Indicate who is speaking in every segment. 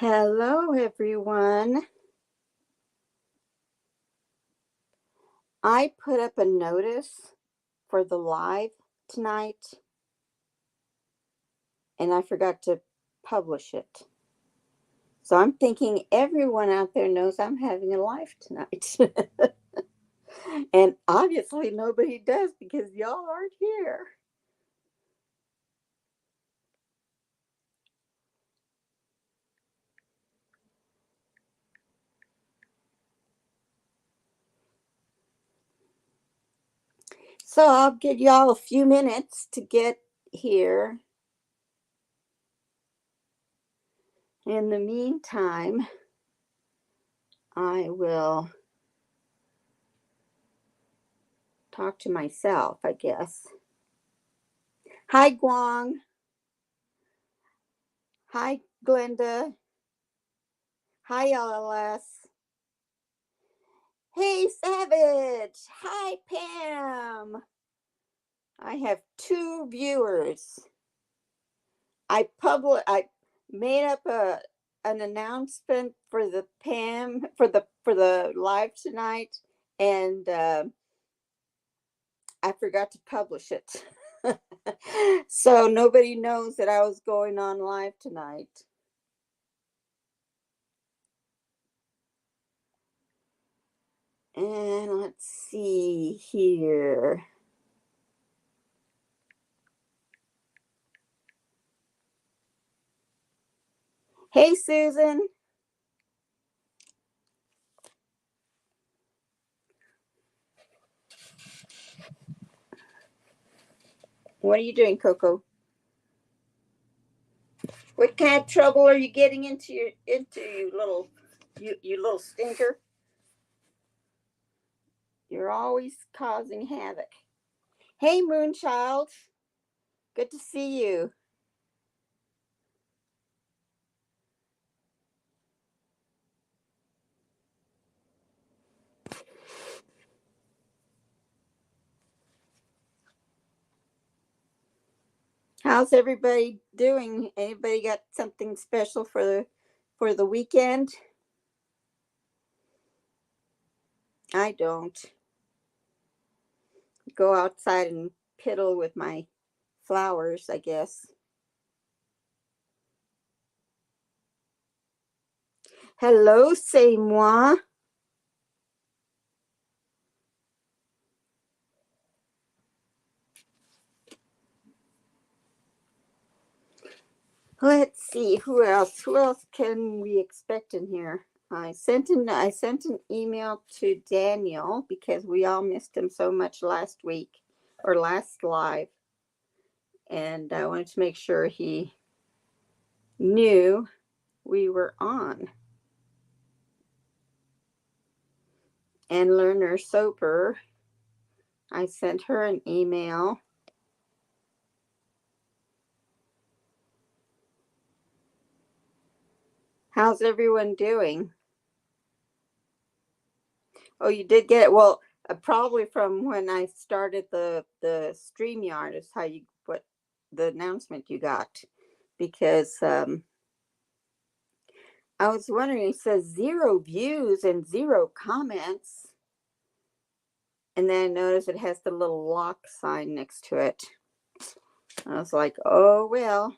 Speaker 1: Hello, everyone. I put up a notice for the live tonight and I forgot to publish it. So I'm thinking everyone out there knows I'm having a live tonight. And obviously nobody does because y'all aren't here. So I'll give y'all a few minutes to get here. In the meantime, I will talk to myself, I guess. Hi, Guang. Hi, Glenda. Hi, LLS. Hey, Savage. Hi, Pam. I have two viewers. I made up an announcement for the Pam for the live tonight, and I forgot to publish it. So nobody knows that I was going on live tonight. And let's see here. Hey, Susan. What are you doing, Coco? What kind of trouble are you getting into, you little stinker? You're always causing havoc. Hey, Moonchild. Good to see you. How's everybody doing? Anybody got something special for the weekend? I don't. Go outside and piddle with my flowers, I guess. Hello, c'est moi. Let's see who else. Who else can we expect in here? I sent an email to Daniel because we all missed him so much last week or last live, and I wanted to make sure he knew we were on. And Lerner Soper, I sent her an email. How's everyone doing? Oh, you did get it. Well, probably from when I started the StreamYard is how you what the announcement you got, because I was wondering. It says 0 views and 0 comments, and then I noticed it has the little lock sign next to it. I was like, oh well,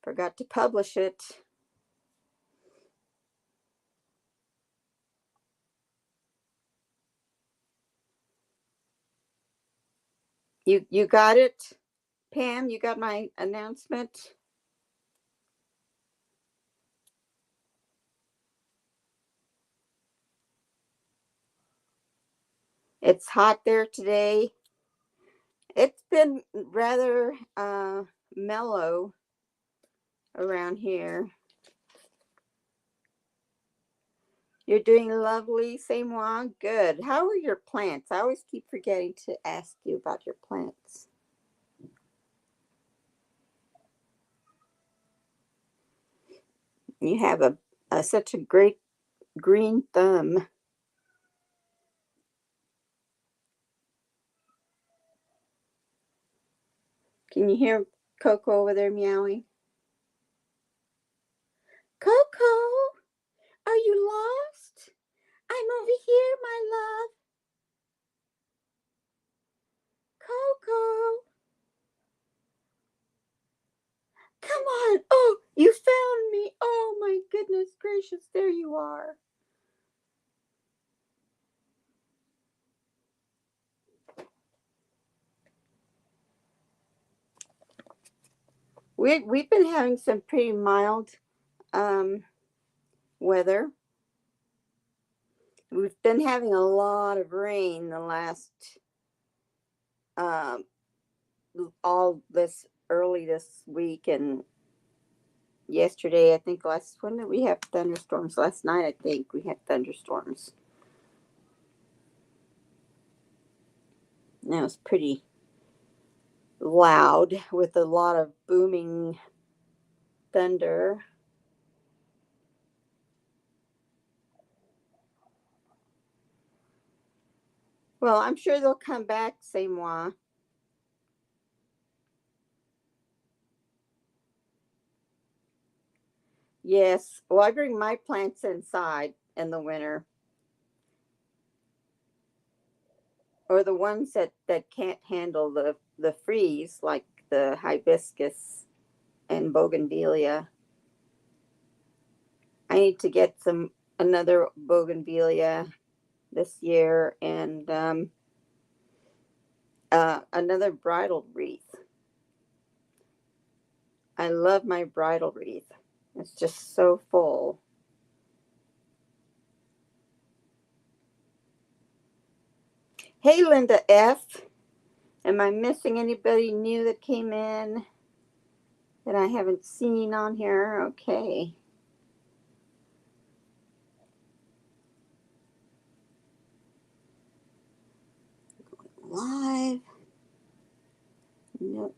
Speaker 1: forgot to publish it. You got it, Pam? You got my announcement? It's hot there today. It's been rather mellow around here. You're doing lovely, same one. Good. How are your plants? I always keep forgetting to ask you about your plants. You have such a great green thumb. Can you hear Coco over there meowing? Coco, are you lost? I'm over here, my love. Coco, come on. Oh, you found me. Oh, my goodness gracious. There you are. We've been having some pretty mild weather. We've been having a lot of rain the last um, all this early this week and yesterday. I think last when did we have thunderstorms? Last night, I think we had thunderstorms. And it was pretty loud with a lot of booming thunder. Well, I'm sure they'll come back, c'est moi. Yes. Well, I bring my plants inside in the winter, or the ones that can't handle the freeze, like the hibiscus and bougainvillea. I need to get some another bougainvillea this year and another bridal wreath. I love my bridal wreath. It's just so full. Hey, Linda F. Am I missing anybody new that came in that I haven't seen on here? Okay. Live. Nope.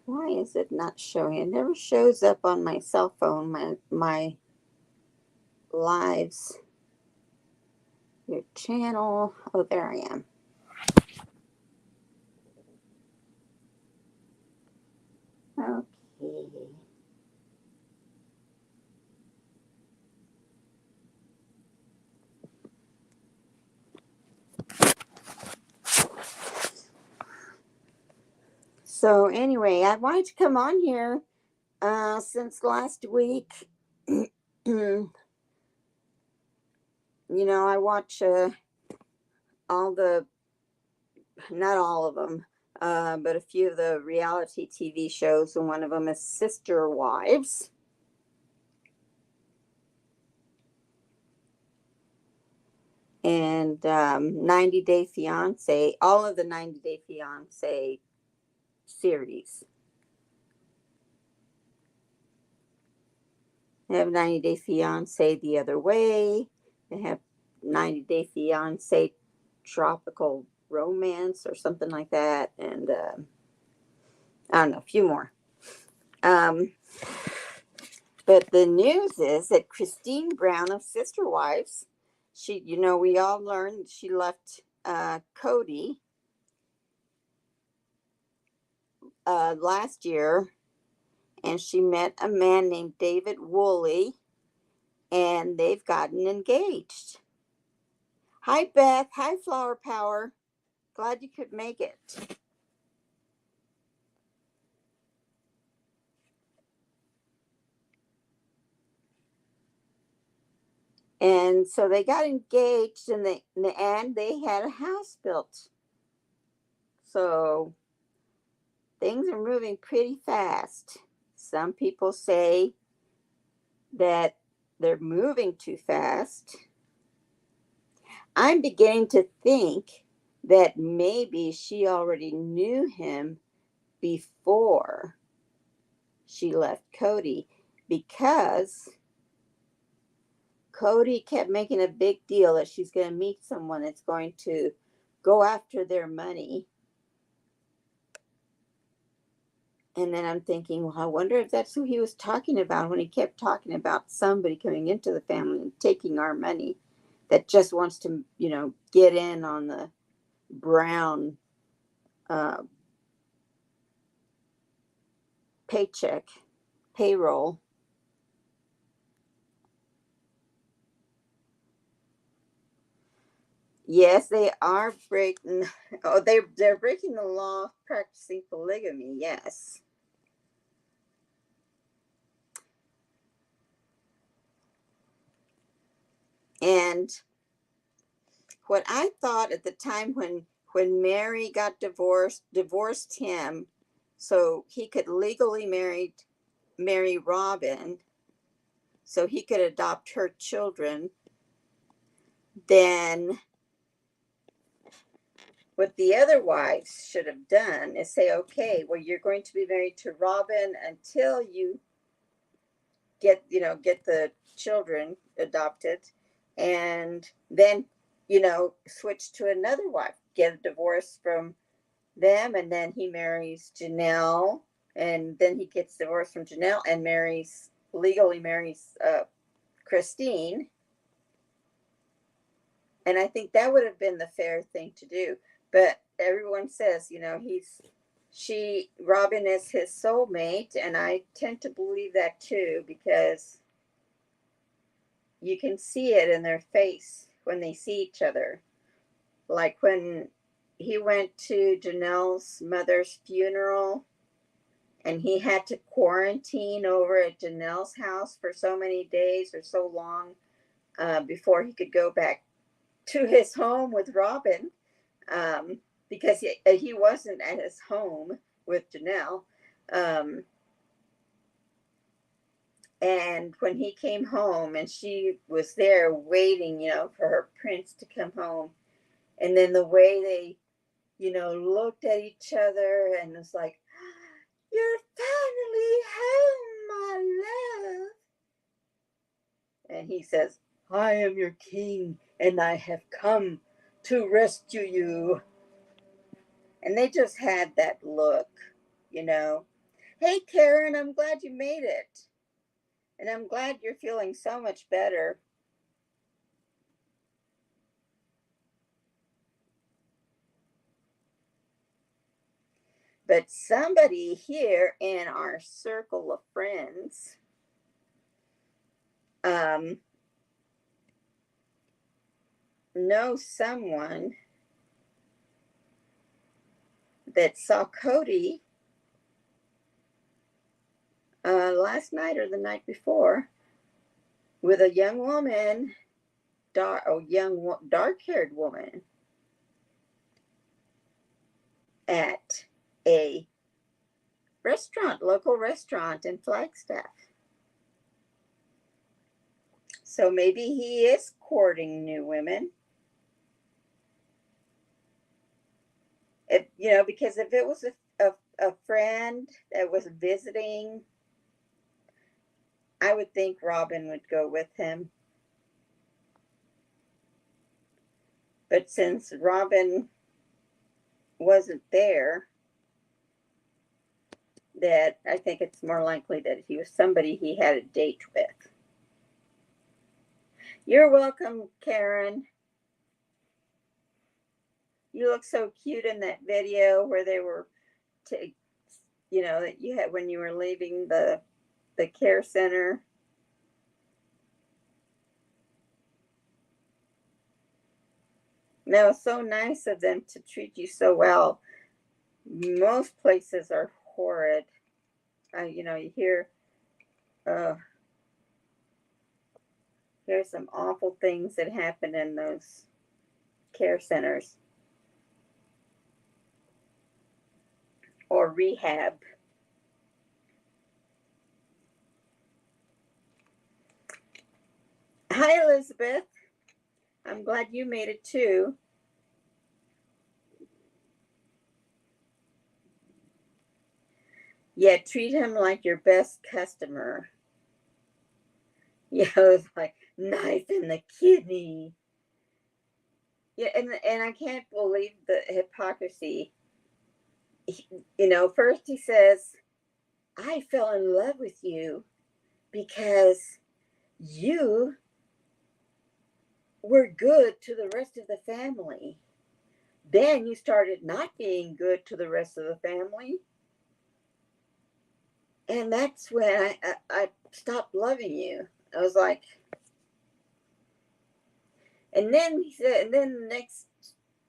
Speaker 1: Why is it not showing? It never shows up on my cell phone, my lives. Your channel. Oh, there I am. Okay. So anyway, I wanted to come on here since last week. You know, I watch all the, not all of them, but a few of the reality TV shows, and one of them is Sister Wives. And 90 Day Fiance, all of the 90 Day Fiance series. They have 90 Day Fiance The Other Way. They have 90 Day Fiance Tropical Romance or something like that. And I don't know, a few more. But the news is that Christine Brown of Sister Wives, she, you know, we all learned she left Cody last year, and she met a man named David Woolley, and they've gotten engaged. Hi, Beth. Hi, Flower Power. Glad you could make it. And so they got engaged, and they had a house built. So things are moving pretty fast. Some people say that they're moving too fast. I'm beginning to think that maybe she already knew him before she left Cody, because Cody kept making a big deal that she's going to meet someone that's going to go after their money. And then I'm thinking, well, I wonder if that's who he was talking about when he kept talking about somebody coming into the family and taking our money, that just wants to, you know, get in on the Brown uh, paycheck. payroll. Yes, they are breaking. Oh, they're breaking the law of practicing polygamy. Yes. And what I thought at the time when Mary got divorced him, so he could legally marry Robin, so he could adopt her children. Then what the other wives should have done is say, okay, well, you're going to be married to Robin until you get the children adopted, and then switch to another wife, get a divorce from them, and then he marries Janelle, and then he gets divorced from Janelle and legally marries Christine. And I think that would have been the fair thing to do. But everyone says, Robin is his soulmate, and I tend to believe that too, because you can see it in their face when they see each other. Like when he went to Janelle's mother's funeral and he had to quarantine over at Janelle's house for so many days or so long before he could go back to his home with Robin, because he wasn't at his home with Janelle. And when he came home and she was there waiting, for her prince to come home, and then the way they, looked at each other and was like, "You're finally home, my love." And he says, "I am your king, and I have come to rescue you." And they just had that look, Hey, Karen, I'm glad you made it. And I'm glad you're feeling so much better. But somebody here in our circle of friends knows someone that saw Cody last night or the night before with a young woman, dark-haired woman, at a local restaurant in Flagstaff. So maybe he is courting new women. Because if it was a friend that was visiting, I would think Robin would go with him. But since Robin wasn't there, that I think it's more likely that he was somebody he had a date with. You're welcome, Karen. You look so cute in that video where they were, that you had when you were leaving the care center. No, so nice of them to treat you so well. Most places are horrid. You hear, here's some awful things that happen in those care centers or rehab. Hi, Elizabeth. I'm glad you made it too. Yeah, treat him like your best customer. It's like knife in the kidney. Yeah, and I can't believe the hypocrisy. First he says, "I fell in love with you because you were good to the rest of the family. Then you started not being good to the rest of the family. And that's when I stopped loving you. I was like, and then he said, and then the next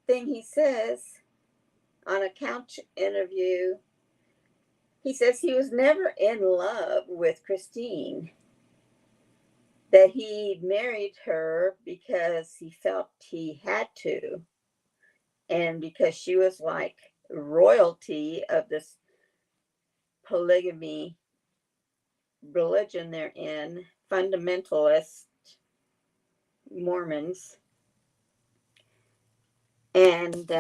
Speaker 1: thing he says on a couch interview, he says he was never in love with Christine, that he married her because he felt he had to, and because she was like royalty of this polygamy religion they're in, fundamentalist Mormons. And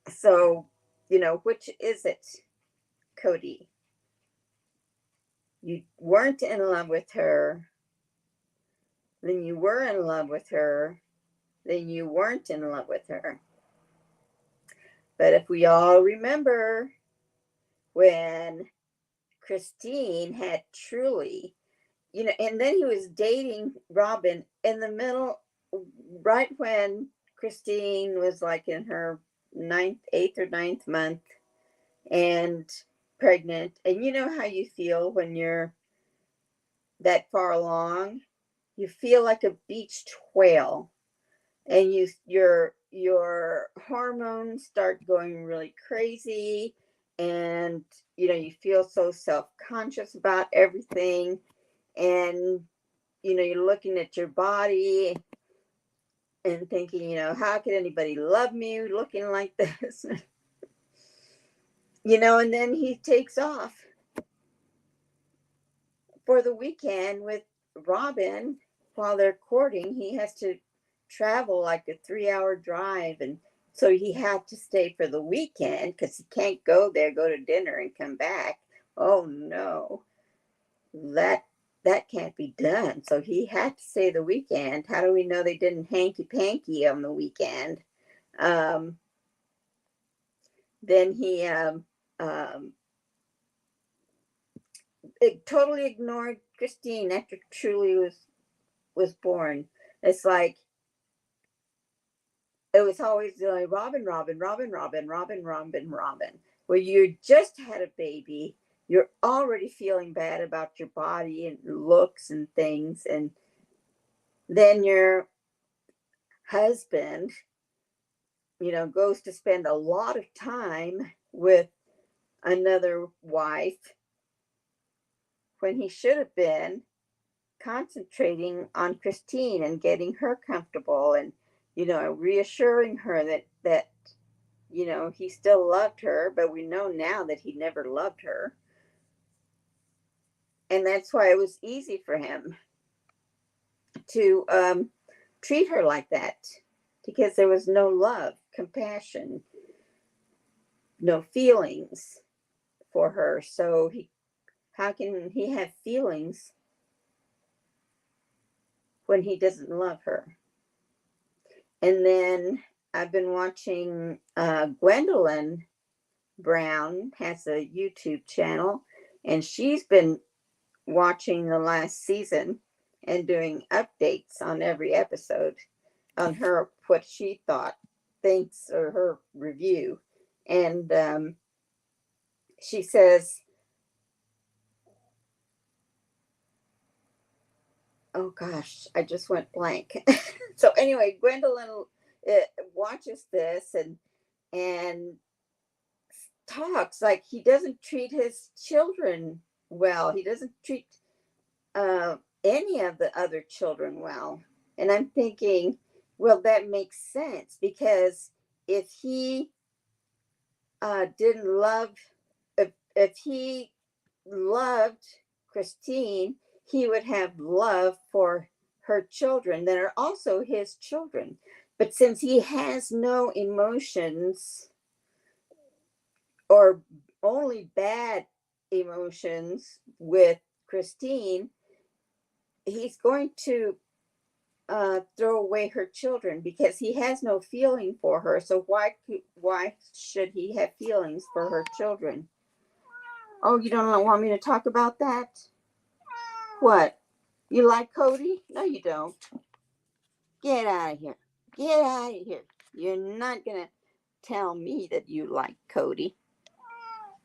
Speaker 1: so, which is it, Cody? You weren't in love with her, then you were in love with her, then you weren't in love with her. But if we all remember when Christine had truly, and then he was dating Robin in the middle, right when Christine was like in her eighth or ninth month and pregnant. And you know how you feel when you're that far along? You feel like a beached whale, and your hormones start going really crazy, and you feel so self-conscious about everything, and you're looking at your body and thinking, how could anybody love me looking like this? And then he takes off for the weekend with Robin. While they're courting, he has to travel like a 3-hour drive, and so he had to stay for the weekend because he can't go to dinner and come back. Oh no, that can't be done. So he had to stay the weekend. How do we know they didn't hanky panky on the weekend? Then he totally ignored Christine after Truly was born. It's like it was always like Robin, Robin, Robin, Robin, Robin, Robin, Robin. Where you just had a baby, you're already feeling bad about your body and looks and things, and then your husband, goes to spend a lot of time with another wife when he should have been concentrating on Christine and getting her comfortable, and reassuring her that he still loved her, but we know now that he never loved her. And that's why it was easy for him to treat her like that, because there was no love, compassion, no feelings for her. So how can he have feelings when he doesn't love her? And then I've been watching Gwendolyn Brown has a YouTube channel, and she's been watching the last season and doing updates on every episode on her, what she thinks, or her review. And she says, oh gosh, I just went blank. So anyway, Gwendolyn watches this and talks like he doesn't treat his children well. He doesn't treat any of the other children well. And I'm thinking, well, that makes sense, because if he didn't love, if he loved Christine, he would have love for her children that are also his children. But since he has no emotions, or only bad emotions with Christine, he's going to throw away her children, because he has no feeling for her. So why should he have feelings for her children? Oh, you don't want me to talk about that? What? You like Cody? No, you don't. Get out of here. Get out of here. You're not going to tell me that you like Cody.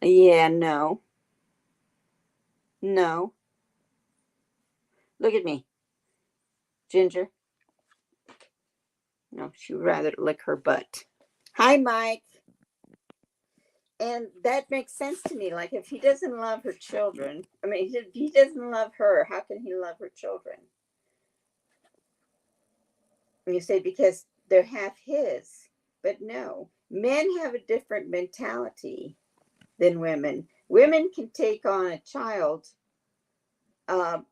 Speaker 1: Yeah, no. No. Look at me, Ginger. No, she would rather lick her butt. Hi, Mike. And that makes sense to me. Like, if he doesn't love her children, I mean, if he doesn't love her, how can he love her children? And you say because they're half his. But no, men have a different mentality than women. Women can take on a child. Um,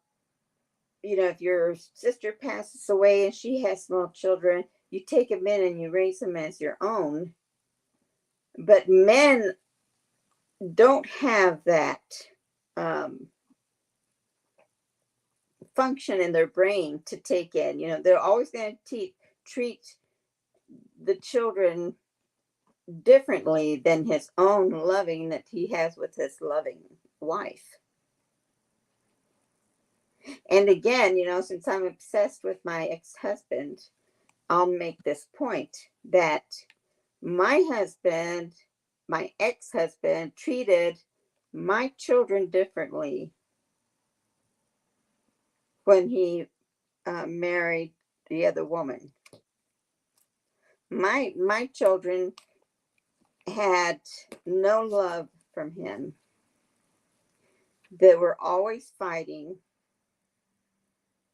Speaker 1: if your sister passes away and she has small children, you take them in and you raise them as your own. But men don't have that um, function in their brain to take in. They're always going to treat the children differently than his own loving that he has with his loving wife. And again, since I'm obsessed with my ex-husband, I'll make this point that my husband, my ex-husband, treated my children differently when he married the other woman. My children had no love from him. They were always fighting.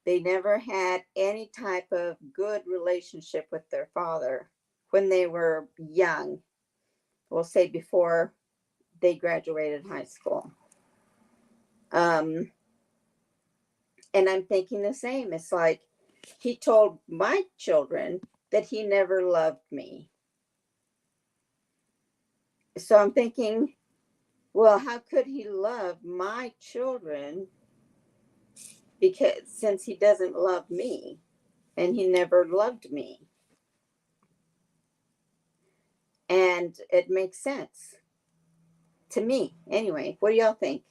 Speaker 1: They never had any type of good relationship with their father when they were young. We'll say before they graduated high school. And I'm thinking the same. It's like he told my children that he never loved me. So I'm thinking, well, how could he love my children? Because since he doesn't love me and he never loved me. And it makes sense to me. Anyway, what do y'all think?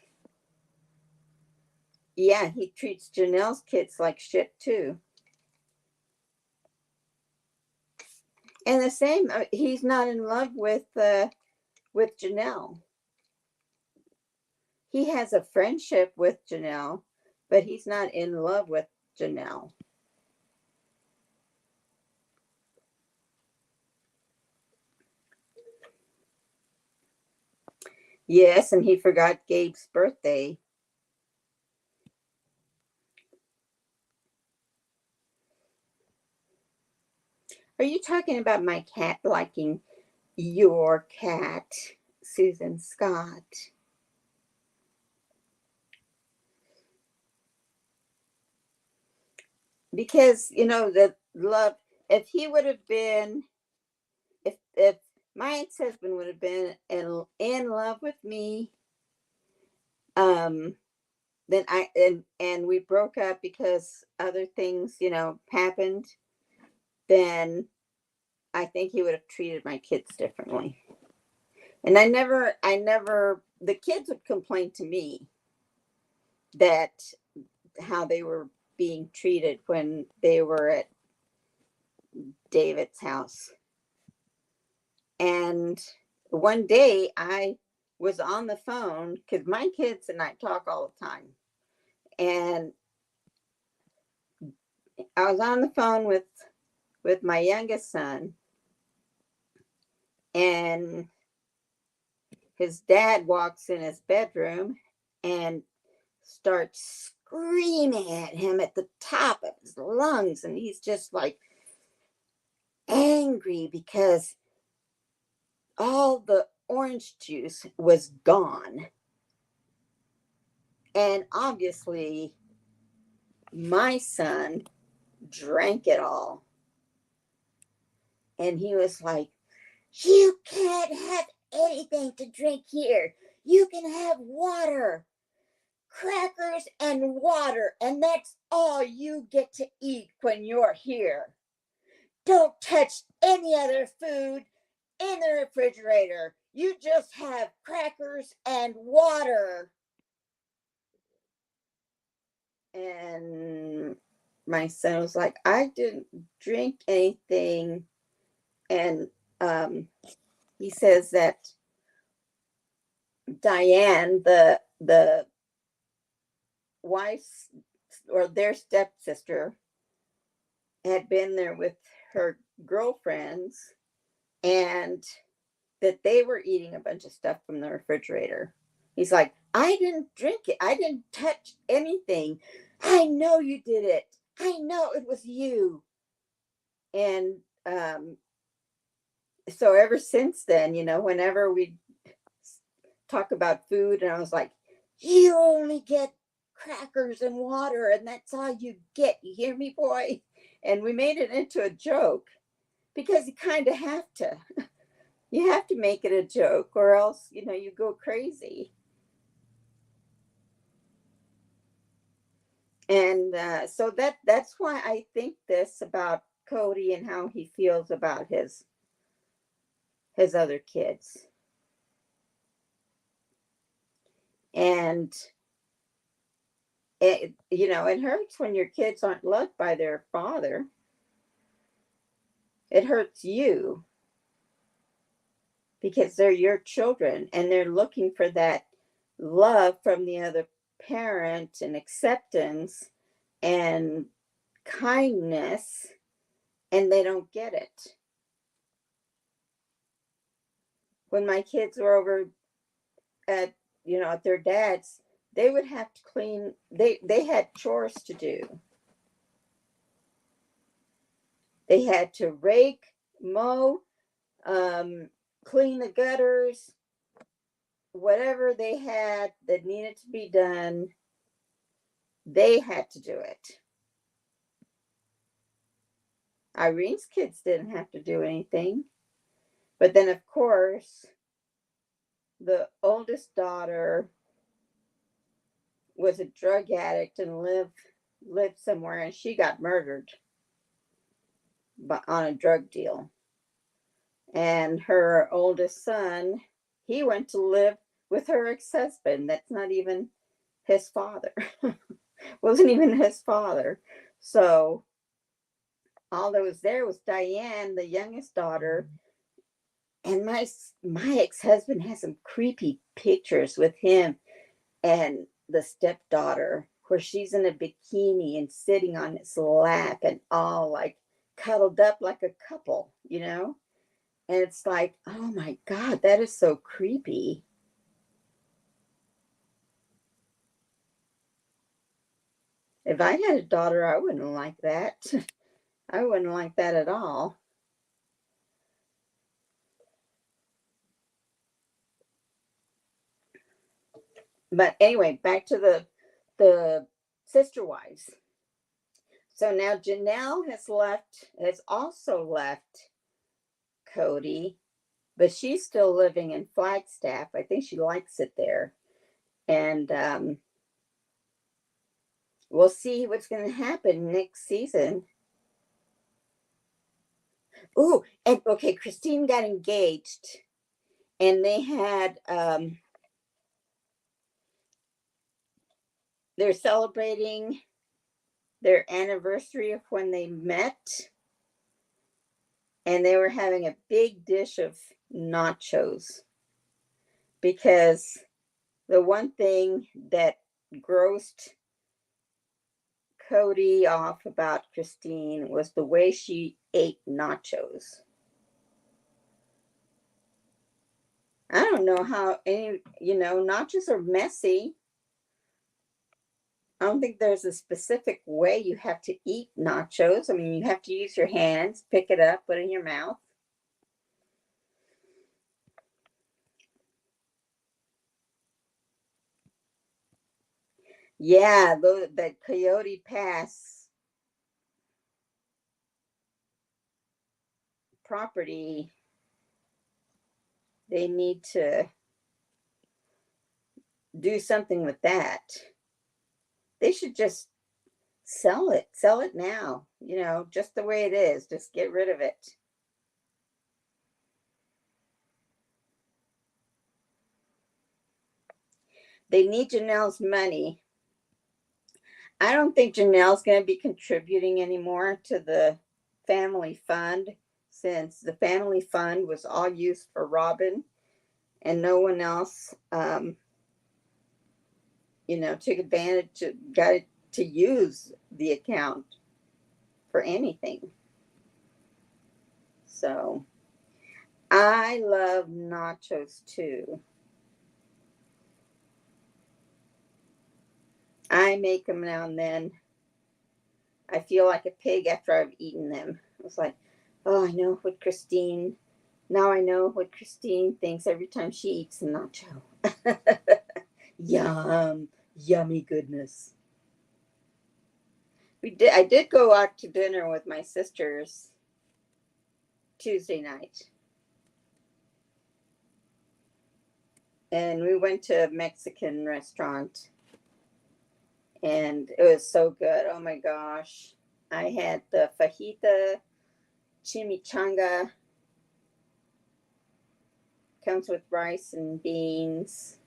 Speaker 1: Yeah, he treats Janelle's kids like shit too. And the same, he's not in love with Janelle. He has a friendship with Janelle, but he's not in love with Janelle. Yes, and he forgot Gabe's birthday. Are you talking about my cat liking your cat, Susan Scott? Because, the love, if he would have been, if my ex-husband would have been in love with me, then and we broke up because other things, happened, then I think he would have treated my kids differently. And the kids would complain to me that how they were being treated when they were at David's house. And one day I was on the phone because my kids and I talk all the time. And I was on the phone with my youngest son, and his dad walks in his bedroom and starts screaming at him at the top of his lungs. And he's just like angry because all the orange juice was gone. And obviously, my son drank it all. And he was like, "You can't have anything to drink here. You can have water, crackers, and water, and that's all you get to eat when you're here. Don't touch any other food in the refrigerator. You just have crackers and water." And my son was like, "I didn't drink anything." And he says that Diane, the wife's or their stepsister, had been there with her girlfriends, and that they were eating a bunch of stuff from the refrigerator. He's like, I didn't drink it. I didn't touch anything. I know you did it. I know it was you. And so ever since then, whenever we talk about food, and I was like, you only get crackers and water, and that's all you get. You hear me, boy? And we made it into a joke because you kind of have to. You have to make it a joke, or else, you go crazy. And so that's why I think this about Cody and how he feels about his other kids. And it hurts when your kids aren't loved by their father. It hurts you because they're your children and they're looking for that love from the other parent and acceptance and kindness, and they don't get it. When my kids were over at at their dad's, they would have to clean. They had chores to do. They had to rake, mow, clean the gutters, whatever they had that needed to be done. They had to do it. Irene's kids didn't have to do anything. But then, of course, the oldest daughter was a drug addict and lived somewhere, and she got murdered on a drug deal. And her oldest son, he went to live with her ex-husband. That's not even his father. Wasn't even his father. So all that was there was Diane, the youngest daughter. And my ex-husband has some creepy pictures with him and the stepdaughter where she's in a bikini and sitting on his lap and all like cuddled up like a couple, And it's like, oh my God, that is so creepy. If I had a daughter, I wouldn't like that. I wouldn't like that at all. But anyway, back to the sister wives. So now Janelle has also left Cody, but she's still living in Flagstaff. I think she likes it there. And we'll see what's going to happen next season. Ooh, and okay, Christine got engaged, and they had they're celebrating their anniversary of when they met, and they were having a big dish of nachos because the one thing that grossed Cody off about Christine was the way she ate nachos. I don't know how nachos are messy. I don't think there's a specific way you have to eat nachos. I mean, you have to use your hands, pick it up, put it in your mouth. Yeah, the Coyote Pass property, they need to do something with that. They should just sell it now, just the way it is. Just get rid of it. They need Janelle's money. I don't think Janelle's going to be contributing anymore to the family fund, since the family fund was all used for Robin. and no one else, took advantage, got to use the account for anything. So I love nachos too. I make them now and then. I feel like a pig after I've eaten them. It's like, oh, I know what Christine thinks every time she eats a nacho. Yum, yummy goodness. I did go out to dinner with my sisters Tuesday night. And we went to a Mexican restaurant. And it was so good. Oh my gosh. I had the fajita chimichanga. Comes with rice and beans.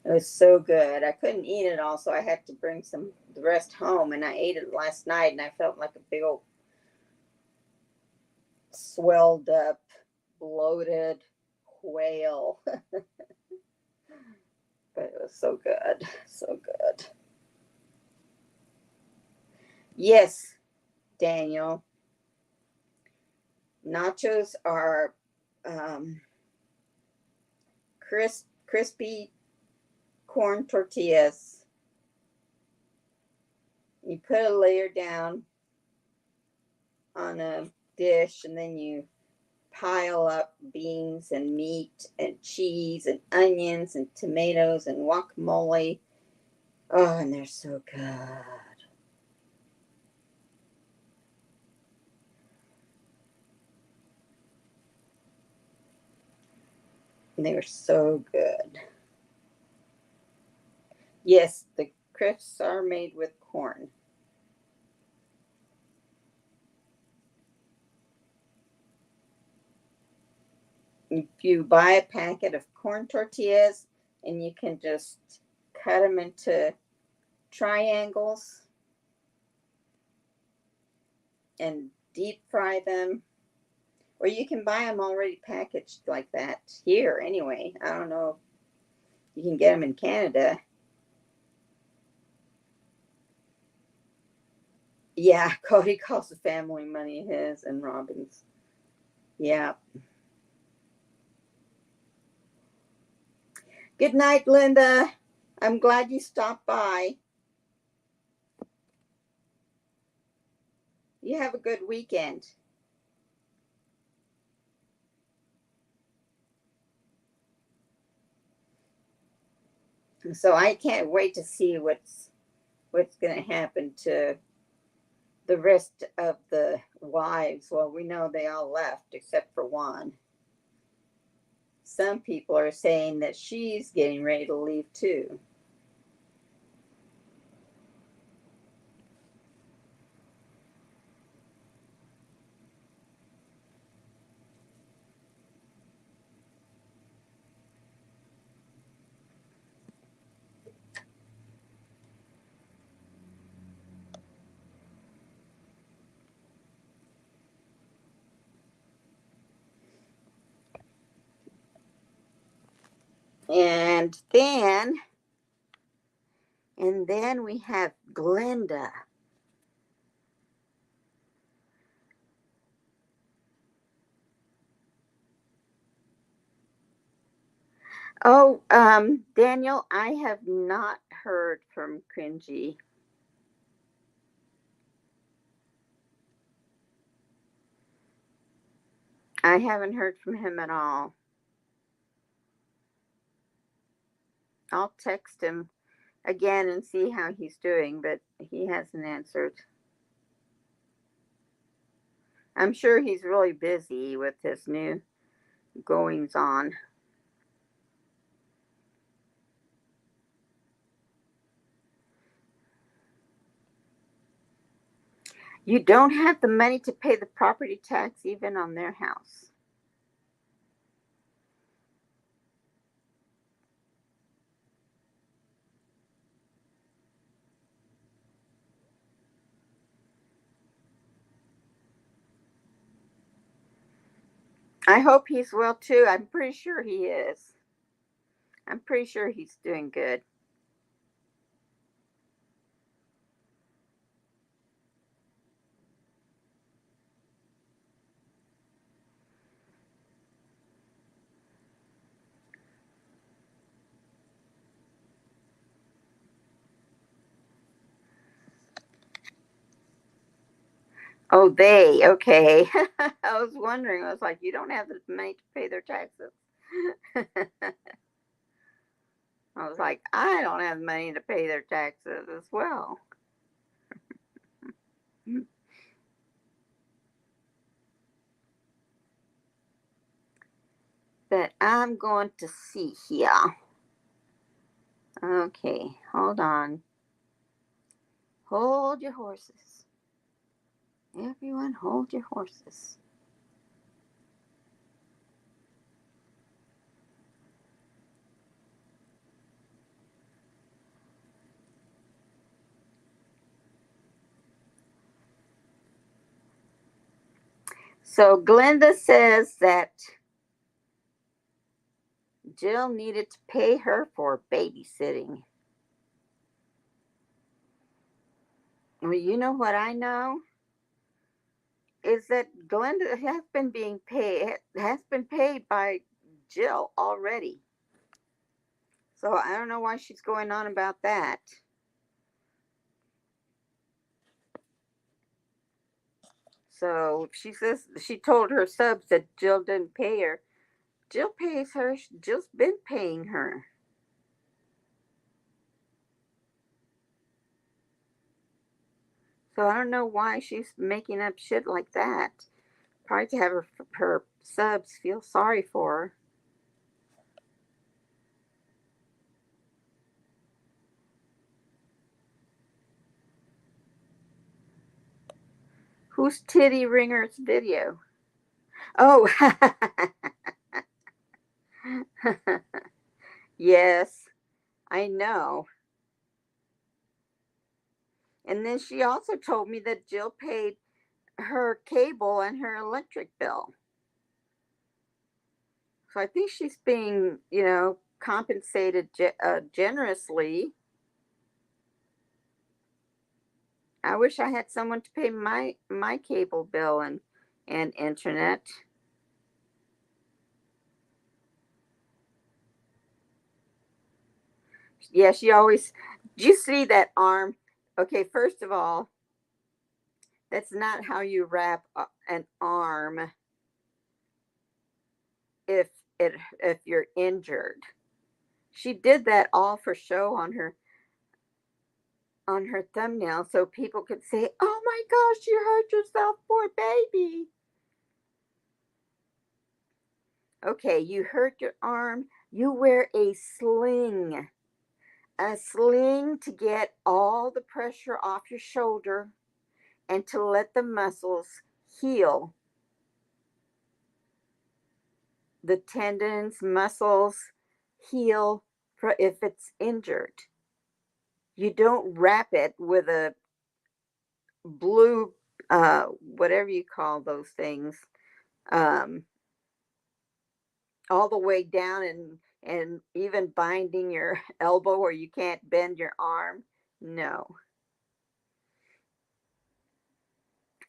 Speaker 1: It was so good. I couldn't eat it all, so I had to bring the rest home. And I ate it last night, and I felt like a big old swelled up, bloated whale. But it was so good. So good. Yes, Daniel. Nachos are crispy corn tortillas. You put a layer down on a dish, and then you pile up beans and meat and cheese and onions and tomatoes and guacamole. Oh, and they're so good. And they were so good. Yes, the crisps are made with corn. If you buy a packet of corn tortillas, and you can just cut them into triangles and deep fry them, or you can buy them already packaged like that here anyway. I don't know, you can get them in Canada. Yeah, Cody calls the family money his and Robin's. Yeah. Good night, Linda. I'm glad you stopped by. You have a good weekend. So I can't wait to see what's going to happen to the rest of the wives. Well, we know they all left except for one. Some people are saying that she's getting ready to leave too. And then we have Glenda. Oh, Daniel, I have not heard from Cringy. I haven't heard from him at all. I'll text him again and see how he's doing, but he hasn't answered. I'm sure he's really busy with his new goings on. You don't have the money to pay the property tax even on their house. I hope he's well too. I'm pretty sure he is. I'm pretty sure he's doing good. Oh, they, okay. I was wondering, I was like, you don't have the money to pay their taxes. I was like, I don't have money to pay their taxes as well. But I'm going to see here. Okay, hold on. Hold your horses. Everyone, hold your horses. So Glenda says that Jill needed to pay her for babysitting. Well, you know what I know is that Glenda has been paid by Jill already. So I don't know why she's going on about that. So she says she told her subs that Jill didn't pay her. Jill pays her. Jill's been paying her. So I don't know why she's making up shit like that. Probably to have her subs feel sorry for her. Who's Titty Ringer's video? Oh, yes, I know. And then she also told me that Jill paid her cable and her electric bill. So I think she's being, compensated generously. I wish I had someone to pay my cable bill and internet. Yeah, she always. Do you see that arm? Okay, first of all, that's not how you wrap an arm if if you're injured. She did that all for show on her thumbnail so people could say, "Oh my gosh, you hurt yourself, poor baby." Okay, you hurt your arm, you wear a sling to get all the pressure off your shoulder and to let the muscles heal. The tendons, muscles heal if it's injured. You don't wrap it with a blue, whatever you call those things, um, all the way down and even binding your elbow where you can't bend your arm. No.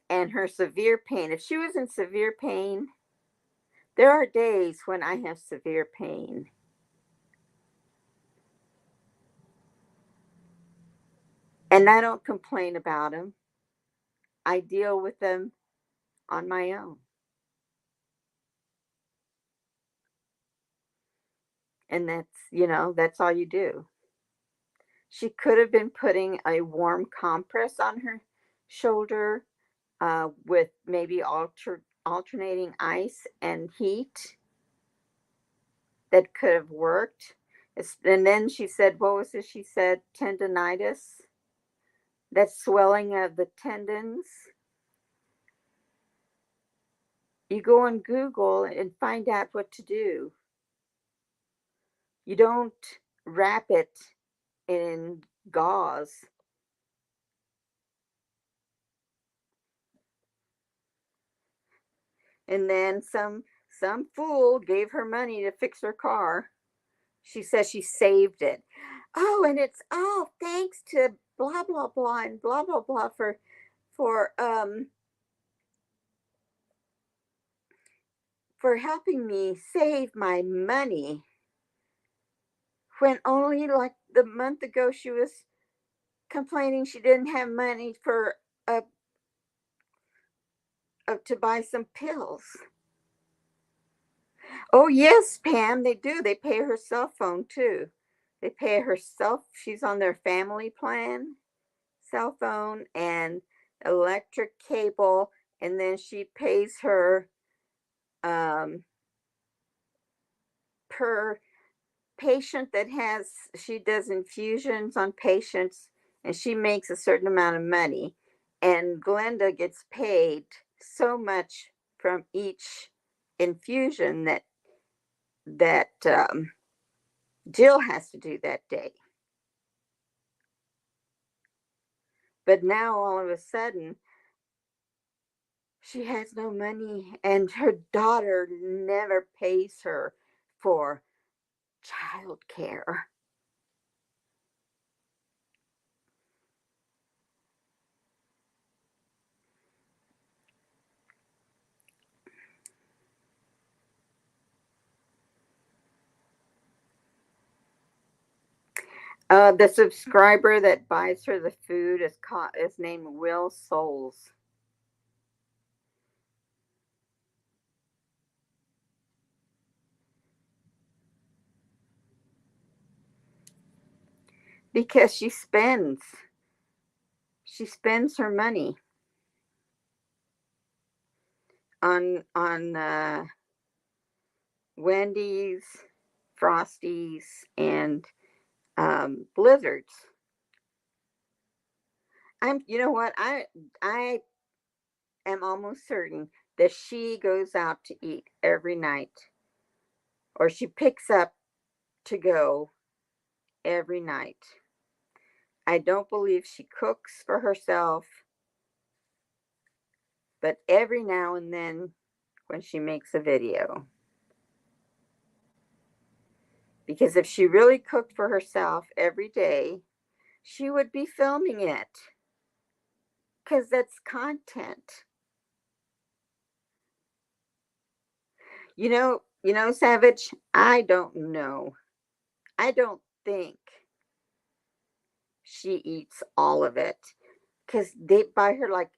Speaker 1: And her severe pain. If she was in severe pain, there are days when I have severe pain. And I don't complain about them. I deal with them on my own. And that's all you do. She could have been putting a warm compress on her shoulder with maybe alternating ice and heat. That could have worked. And then she said, what was it? She said tendonitis, that swelling of the tendons. You go on Google and find out what to do. You don't wrap it in gauze. And then some fool gave her money to fix her car. She says she saved it. Oh, and it's all thanks to blah blah blah and blah blah blah for um for helping me save my money, when only like the month ago she was complaining she didn't have money for uh, to buy some pills. Oh yes, Pam, they do. They pay her cell phone too. They pay herself. She's on their family plan, cell phone and electric cable, and then she pays her um, per patient that has. She does infusions on patients, and she makes a certain amount of money, and Glenda gets paid so much from each infusion that Jill has to do that day. But now all of a sudden, she has no money, and her daughter never pays her for child care. The subscriber that buys her the food is named Will Souls. Because she spends her money on Wendy's, Frosties, and Blizzards. You know what, I am almost certain that she goes out to eat every night, or she picks up to go every night. I don't believe she cooks for herself, but every now and then when she makes a video. Because if she really cooked for herself every day, she would be filming it. Because that's content. Savage, I don't know. I don't think she eats all of it. Because they buy her like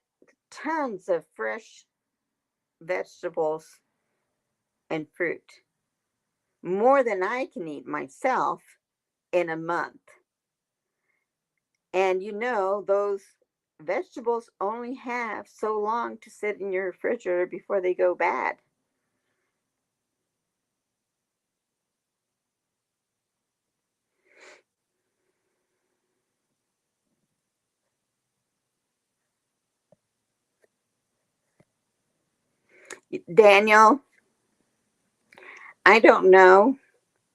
Speaker 1: tons of fresh vegetables and fruit. More than I can eat myself in a month. And those vegetables only have so long to sit in your refrigerator before they go bad. Daniel, I don't know,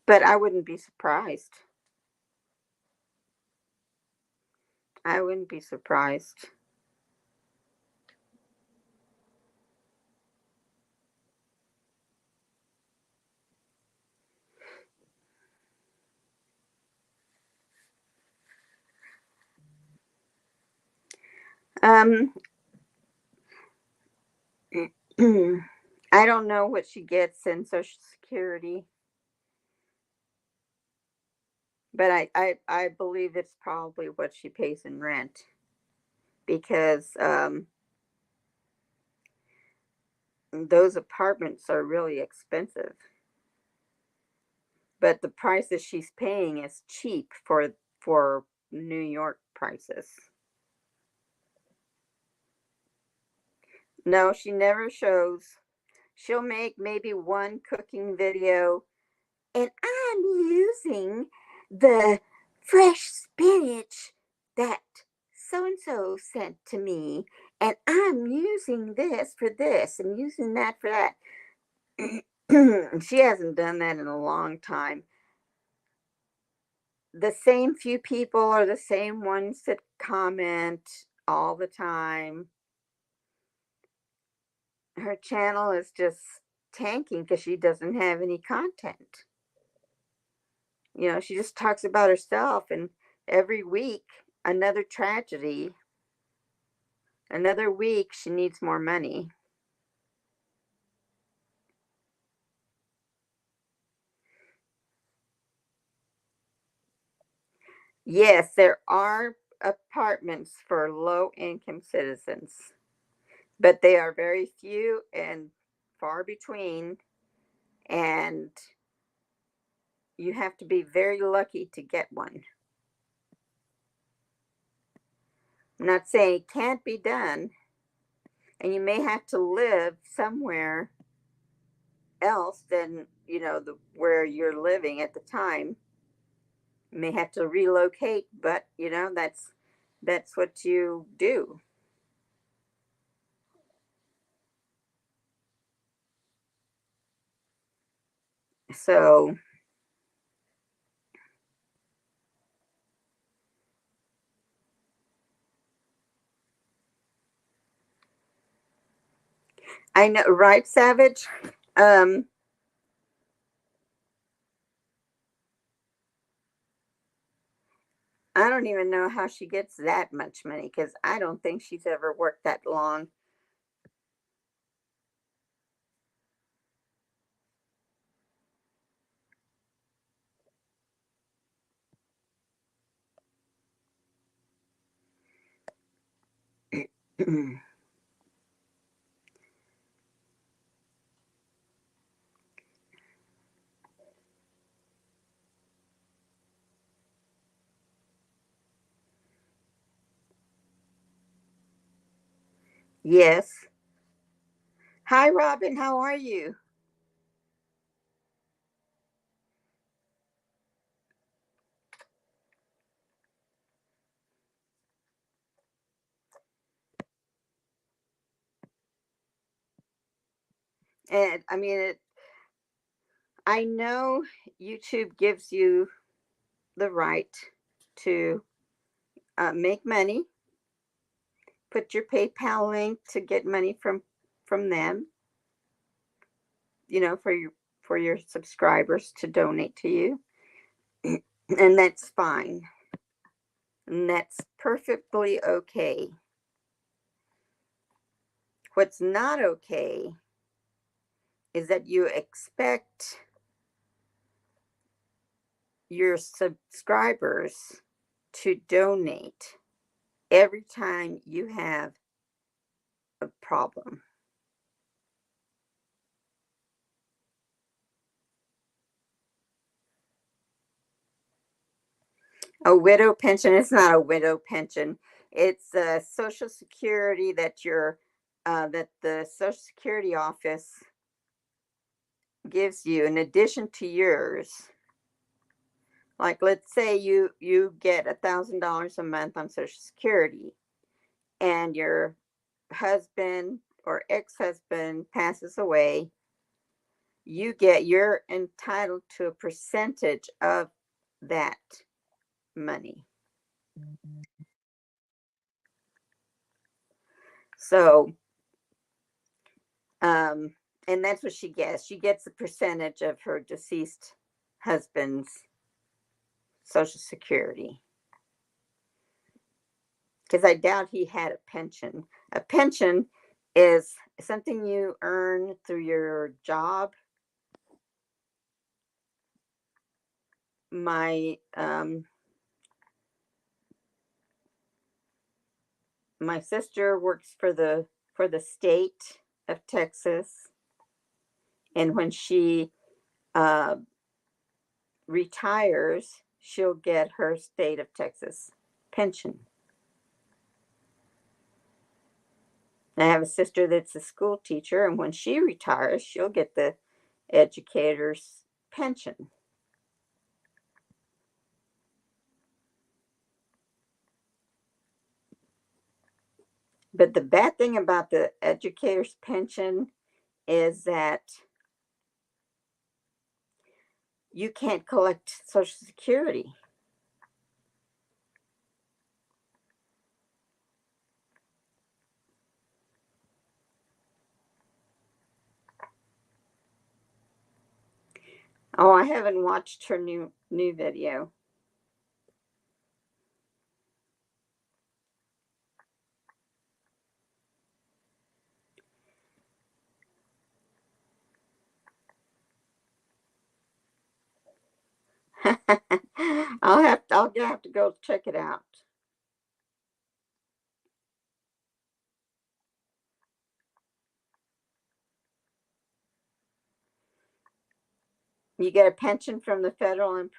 Speaker 1: but I wouldn't be surprised. I wouldn't be surprised. Um, I don't know what she gets in Social Security, but I believe it's probably what she pays in rent, because those apartments are really expensive. But the prices she's paying is cheap for New York prices. No, she never shows. She'll make maybe one cooking video, and I'm using the fresh spinach that so and so sent to me, and I'm using this for this and using that for that. She hasn't done that in a long time. The same few people are the same ones that comment all the time. Her channel is just tanking because she doesn't have any content. You know, she just talks about herself, and every week, another tragedy. Another week, she needs more money. Yes, there are apartments for low income citizens, but they are very few and far between, and you have to be very lucky to get one. I'm not saying it can't be done, and you may have to live somewhere else than the where you're living at the time. You may have to relocate, but that's what you do. So I know, right, Savage? Um, I don't even know how she gets that much money because I don't think she's ever worked that long. Yes. Hi, Robin. How are you? And I mean, I know YouTube gives you the right to make money. Put your PayPal link to get money from them. For your subscribers to donate to you, and that's fine. And that's perfectly okay. What's not okay is that you expect your subscribers to donate every time you have a problem. A widow pension is not a widow pension. It's a social security that the social security office gives you in addition to yours. Like, let's say you get $1,000 a month on social security, and your husband or ex-husband passes away. You're entitled to a percentage of that money. So, um, and that's what she gets. She gets a percentage of her deceased husband's social security. Because I doubt he had a pension. A pension is something you earn through your job. My sister works for the state of Texas, and when she uh, retires, she'll get her state of Texas pension. I have a sister that's a school teacher, and when she retires, she'll get the educator's pension. But the bad thing about the educator's pension is that you can't collect Social Security. Oh, I haven't watched her new video. I'll have to go check it out. You get a pension from the federal and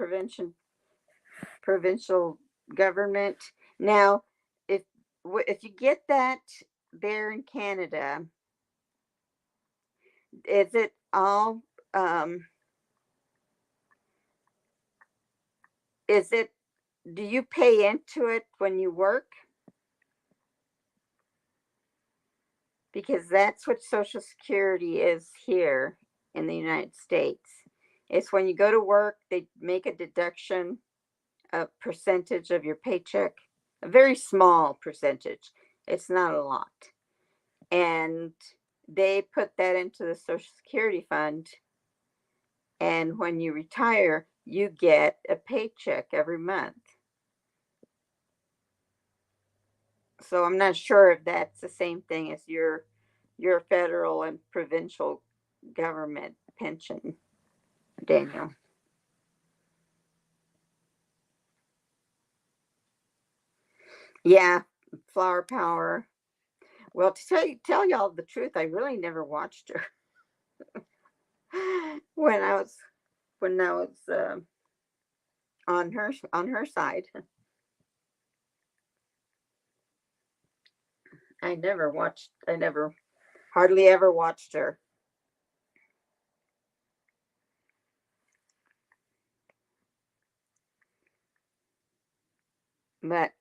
Speaker 1: provincial government. Now, if you get that there in Canada, is it all? Is it? Do you pay into it when you work? Because that's what Social Security is here in the United States. It's when you go to work, they make a deduction, a percentage of your paycheck, a very small percentage. It's not a lot. And they put that into the Social Security fund. And when you retire, you get a paycheck every month. So I'm not sure if that's the same thing as your federal and provincial government pension, Daniel. Yeah, Flower Power. Well, to tell y'all the truth, I really never watched her when I was on her side. I never hardly ever watched her. But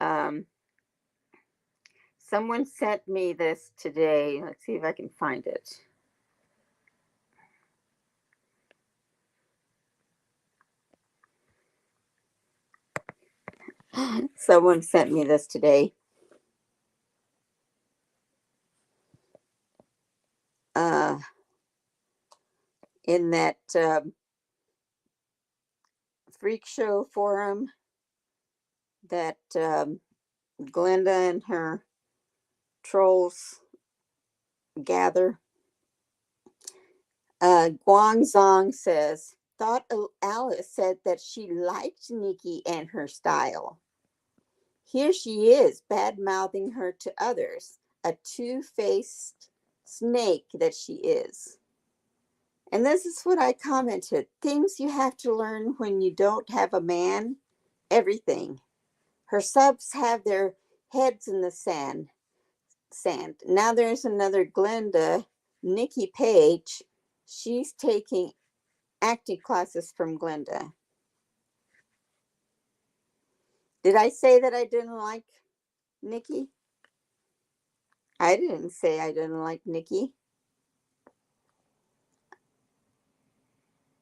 Speaker 1: someone sent me this today. Let's see if I can find it. Someone sent me this today. In that freak show forum that Glenda and her trolls gather. Guangzong says, thought Alice said that she liked Nikki and her style. Here she is, bad mouthing her to others, a two-faced snake that she is. And this is what I commented. Things you have to learn when you don't have a man. Everything. Her subs have their heads in the sand. Now there's another Glenda, Nikki Page. She's taking acting classes from Glenda. Did I say that I didn't like Nikki? I didn't say I didn't like Nikki.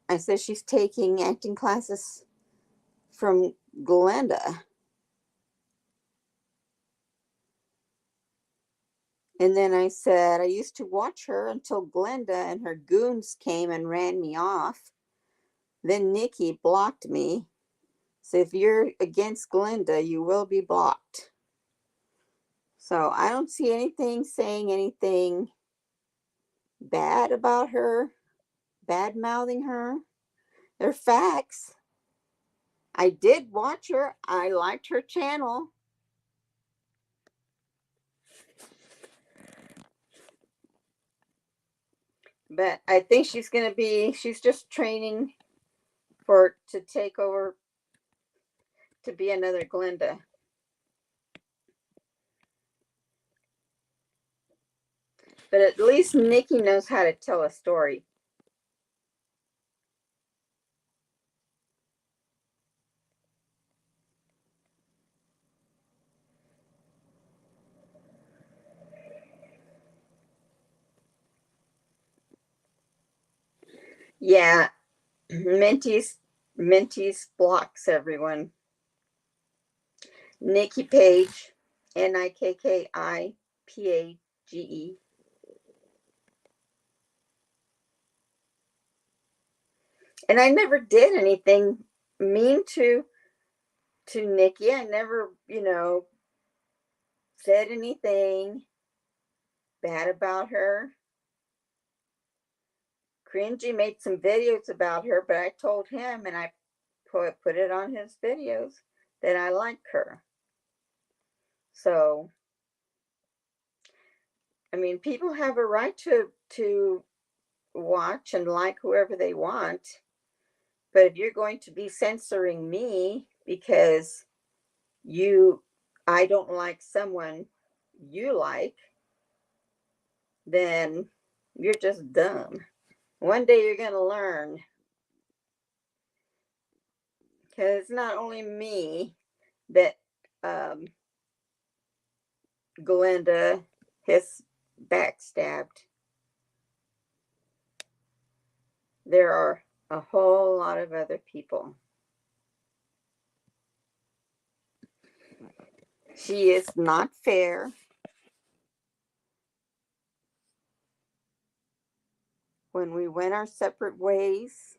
Speaker 1: I said she's taking acting classes from Glenda. And then I said, I used to watch her until Glenda and her goons came and ran me off. Then Nikki blocked me. So if you're against Glenda, you will be blocked. So I don't see anything saying anything bad about her, bad mouthing her. They're facts. I did watch her. I liked her channel. But I think she's just training to take over to be another Glenda. But at least Nikki knows how to tell a story. Yeah, Minty's blocks everyone. Nikki Page, Nikkipage. And I never did anything mean to Nikki. I never, said anything bad about her. Cringy made some videos about her, but I told him and I put it on his videos that I like her. So, I mean, people have a right to watch and like whoever they want. But if you're going to be censoring me because you I don't like someone you like, then you're just dumb. One day you're going to learn, because it's not only me that um, Glenda has backstabbed. There are a whole lot of other people. She is not fair. When we went our separate ways,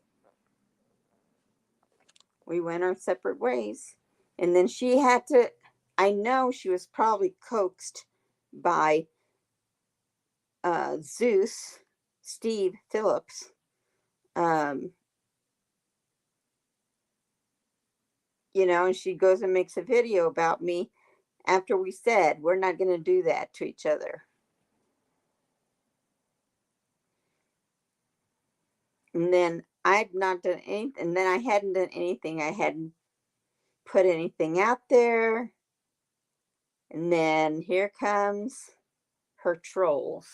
Speaker 1: we went our separate ways. And then she had to, I know she was probably coaxed by Zeus, Steve Phillips. Um, and she goes and makes a video about me after we said we're not going to do that to each other. And then I'd not done anything, and then I hadn't done anything. I hadn't put anything out there. And then here comes her trolls.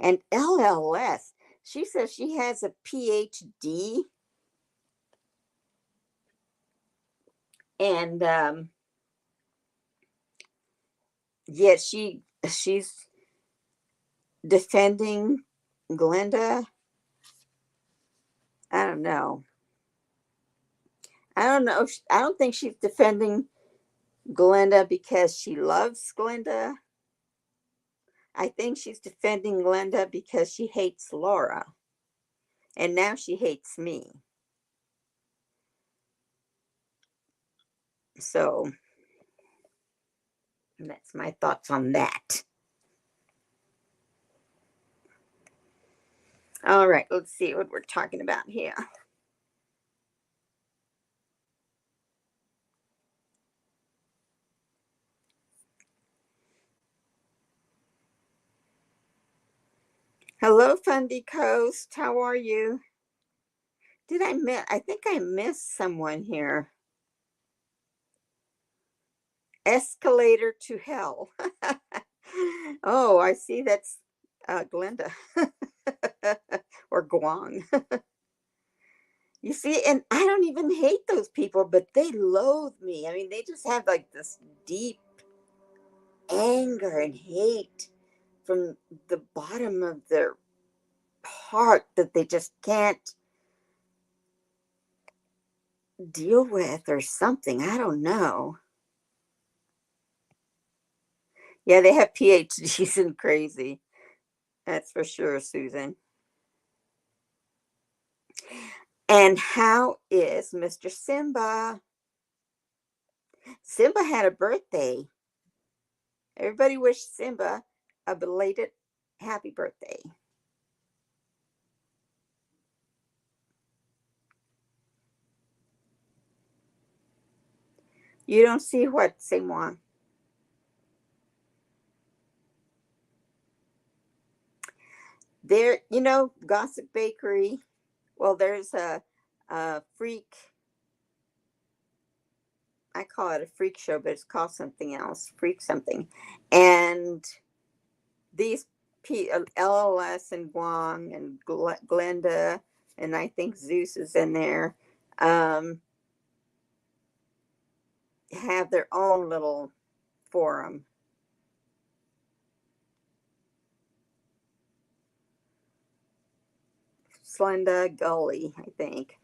Speaker 1: And LLS, she says she has a PhD. And yet she's defending Glenda. I don't know. I don't know. I don't think she's defending Glenda because she loves Glenda. I think she's defending Glenda because she hates Laura. And now she hates me. So that's my thoughts on that. All right, let's see what we're talking about here. Hello, Fundy Coast. How are you? Did I miss? I think I missed someone here. Escalator to hell. Oh, I see. That's Glenda or Guang. You see, and I don't even hate those people, but they loathe me. I mean, they just have like this deep anger and hate from the bottom of their heart that they just can't deal with or something. I don't know. Yeah, they have PhDs and crazy. That's for sure, Susan. And how is Mr. Simba? Simba had a birthday. Everybody wished Simba a belated happy birthday. You don't see what, Seymour? There, Gossip Bakery. Well, there's a freak. I call it a freak show, but it's called something else. Freak something. And these LLS and Guang and Glenda, and I think Zeus is in there, have their own little forum. Slenda Gully, I think.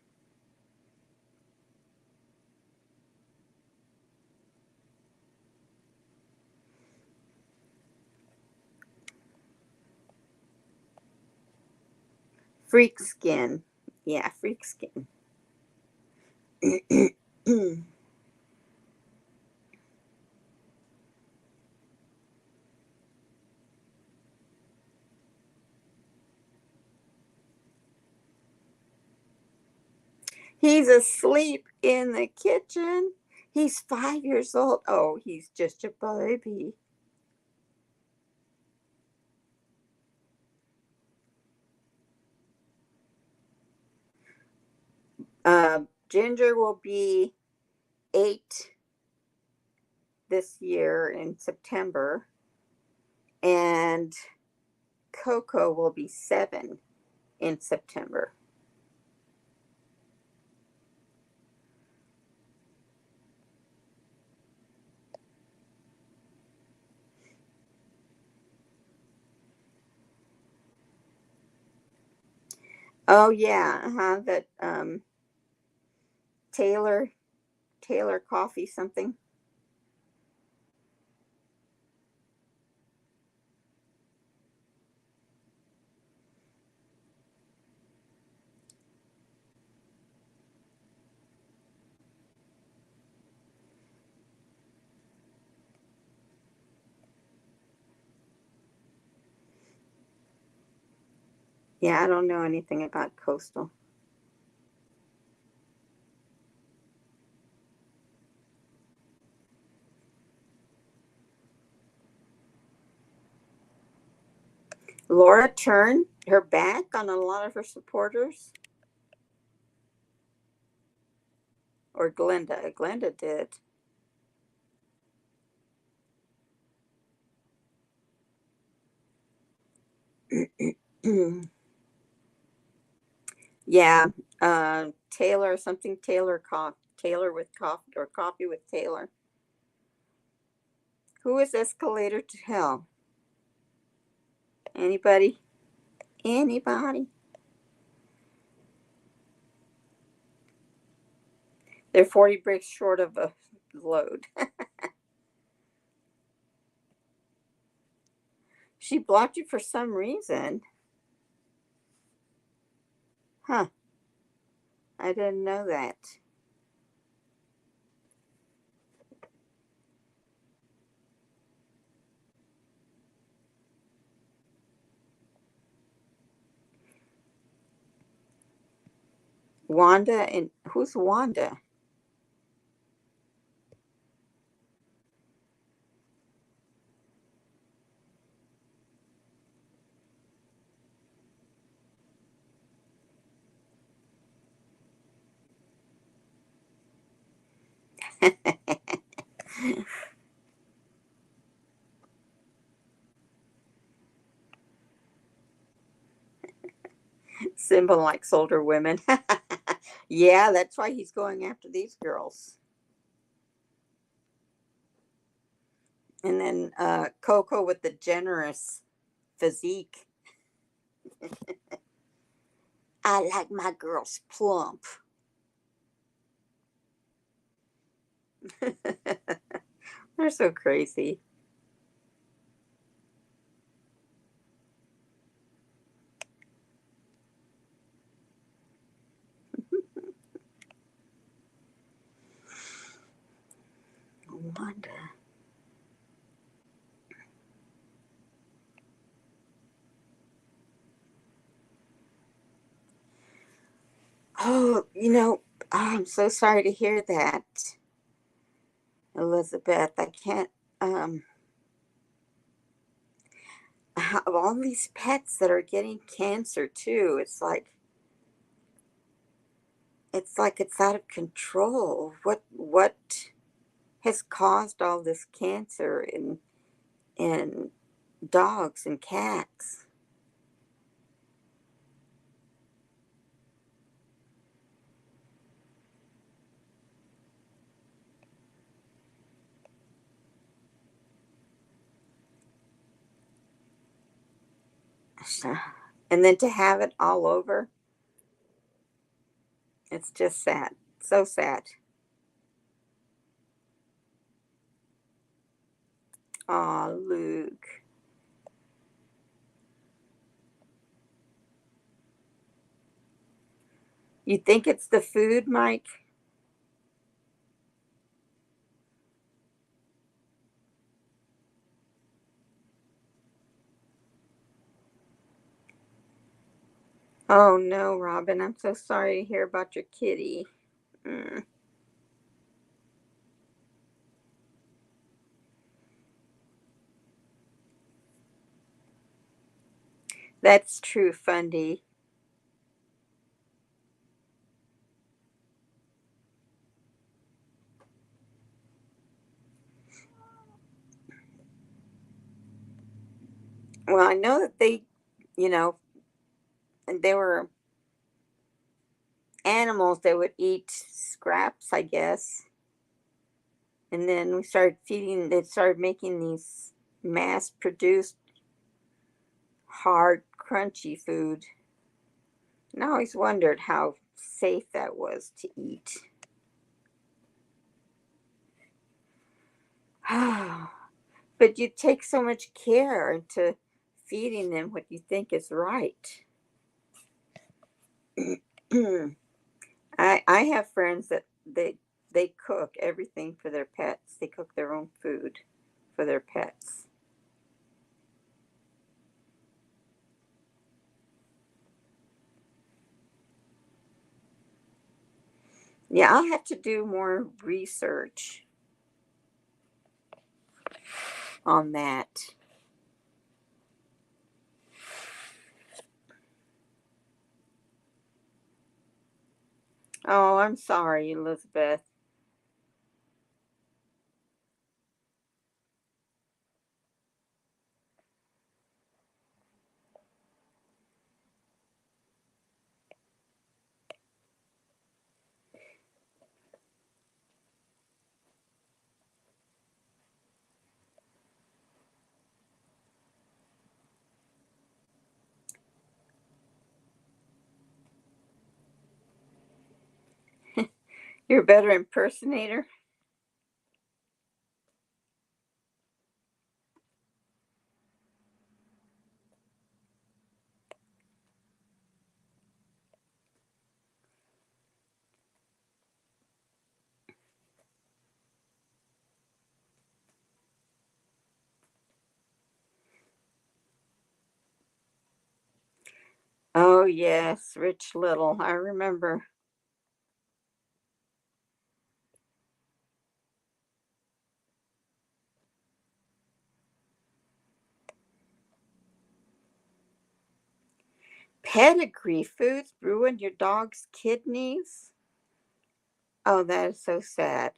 Speaker 1: Freak skin. Yeah, freak skin. He's asleep in the kitchen. He's 5 years old. Oh, he's just a baby. Ginger will be 8 this year in September, and Coco will be 7 in September. Oh yeah, that Taylor Taylor coffee something. Yeah, I don't know anything about Coastal. Laura turned her back on a lot of her supporters, or Glenda. Glenda did. Yeah, Taylor something Taylor Taylor with coffee or coffee with Taylor. Who is escalator to hell? Anybody? Anybody? They're 40 bricks short of a load. She blocked you for some reason. Huh. I didn't know that. Wanda and who's Wanda? Symbol likes older women. Yeah, that's why he's going after these girls. And then Coco with the generous physique. I like my girls plump. They're so crazy. Wanda. Oh, I'm so sorry to hear that, Elizabeth. I can't. Um, all these pets that are getting cancer too. It's like it's out of control. What has caused all this cancer in dogs and cats? And then to have it all over, it's just sad. So sad. Aw, Luke. You think it's the food, Mike? Oh no, Robin, I'm so sorry to hear about your kitty. Mm, that's true, Fundy. Well, I know that you know, and they were animals that would eat scraps, I guess. And then we started feeding, they started making these mass produced, hard, crunchy food. And I always wondered how safe that was to eat. But you take so much care into feeding them what you think is right. I have friends that they cook everything for their pets. They cook their own food for their pets. Yeah, I'll have to do more research on that. Oh, I'm sorry, Elizabeth. You're a better impersonator. Oh, yes, Rich Little. I remember. Pedigree foods ruin your dog's kidneys. Oh, that is so sad.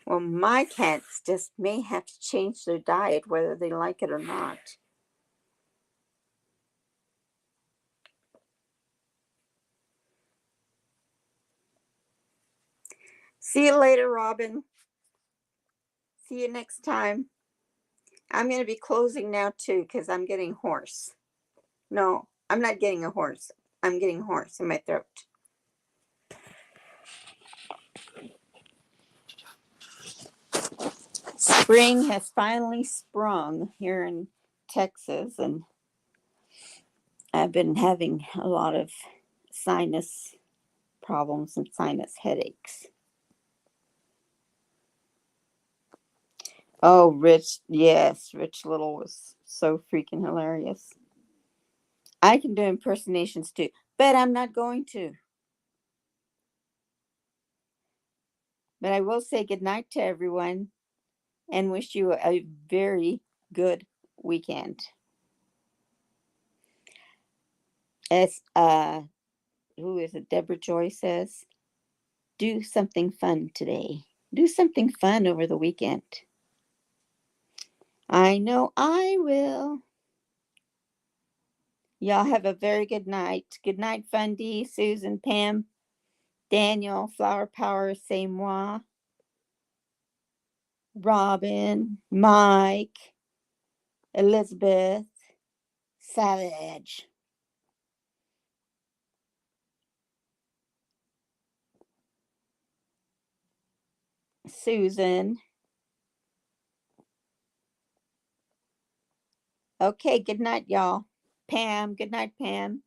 Speaker 1: Well, my cats just may have to change their diet whether they like it or not. See you later, Robin. See you next time. I'm going to be closing now too because I'm getting hoarse. No, I'm not getting a horse. I'm getting hoarse in my throat. Spring has finally sprung here in Texas, and I've been having a lot of sinus problems and sinus headaches. Oh, Rich, yes, Rich Little was so freaking hilarious. I can do impersonations too, but I'm not going to. But I will say goodnight to everyone and wish you a very good weekend. As who is it? Deborah Joy says, do something fun today. Do something fun over the weekend. I know I will. Y'all have a very good night. Good night, Fundy, Susan, Pam, Daniel, Flower Power, C'est moi, Robin, Mike, Elizabeth, Savage, Susan, Okay, good night, y'all. Pam, good night, Pam.